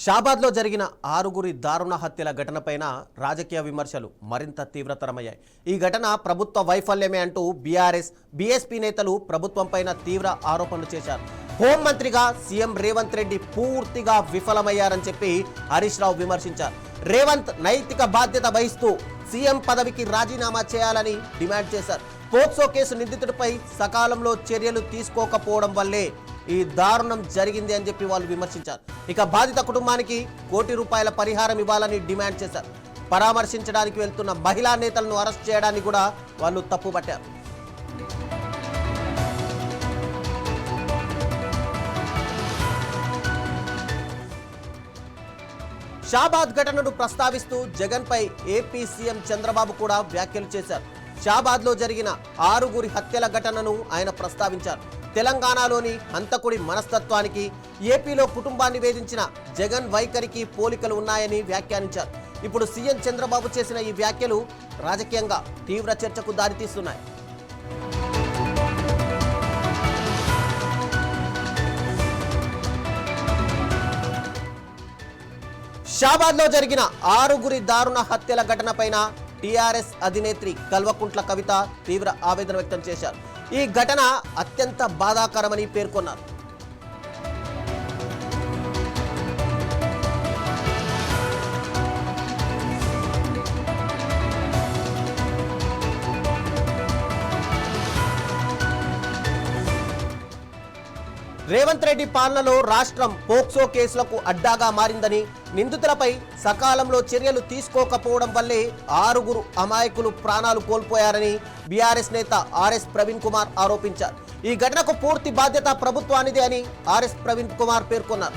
షాబాద్లో జరిగిన 6 దారుణ హత్యల ఘటనపైన రాజకీయ విమర్శలు మరింత తీవ్రతరమయ్యాయి. ఈ ఘటన ప్రభుత్వ వైఫల్యమే అంటూ బీఆర్ఎస్, బీఎస్పీ నేతలు ప్రభుత్వంపైన తీవ్ర ఆరోపణలు చేశారు. హోంమంత్రిగా సీఎం రేవంత్ రెడ్డి పూర్తిగా విఫలమయ్యారని చెప్పి హరీష్ రావు విమర్శించారు. రేవంత్ నైతిక బాధ్యత వహిస్తూ సీఎం పదవికి రాజీనామా చేయాలని డిమాండ్ చేశారు. పోక్సో కేసు నిందితుడిపై సకాలంలో చర్యలు తీసుకోకపోవడం వల్లే ఈ దారుణం జరిగింది అని చెప్పి వాళ్ళు విమర్శించారు. ఇక బాధిత కుటుంబానికి ₹1 కోటి పరిహారం ఇవ్వాలని డిమాండ్ చేశారు. పరామర్శించడానికి వెళ్తున్న మహిళా నేతలను అరెస్ట్ చేయడాన్ని కూడా వాళ్ళు తప్పుపట్టారు. షాబాద్ ఘటనను ప్రస్తావిస్తూ జగన్ పై ఏపీ సీఎం చంద్రబాబు కూడా వ్యాఖ్యలు చేశారు. షాబాద్లో జరిగిన 6 హత్యల ఘటనను ఆయన ప్రస్తావించారు. తెలంగాణలోని హంతకుడి మనస్తత్వానికి, ఏపీలో కుటుంబాన్ని వేధించిన జగన్ వైఖరికి పోలికలు ఉన్నాయని వ్యాఖ్యానించారు. ఇప్పుడు సీఎం చంద్రబాబు చేసిన ఈ వ్యాఖ్యలు రాజకీయంగా తీవ్ర చర్చకు దారితీస్తున్నాయి. షాబాద్లో జరిగిన 6 దారుణ హత్యల ఘటనపైన టీఆర్ఎస్ అధినేత్రి కల్వకుంట్ల కవిత తీవ్ర ఆవేదన వ్యక్తం చేశారు. ఈ ఘటన అత్యంత బాధాకరమని పేర్కొన్నారు. రేవంత్ రెడ్డి పాలనలో రాష్ట్రం పోక్సో కేసులకు అడ్డాగా మారిందని, నిందితులపై సకాలంలో చర్యలు తీసుకోకపోవడం వల్లే 6 అమాయకులు ప్రాణాలు కోల్పోయారని బీఆర్ఎస్ నేత ఆర్ఎస్ ప్రవీణ్ కుమార్ ఆరోపించారు. ఈ ఘటనకు పూర్తి బాధ్యత ప్రభుత్వానిదే అని ఆర్ఎస్ ప్రవీణ్ కుమార్ పేర్కొన్నారు.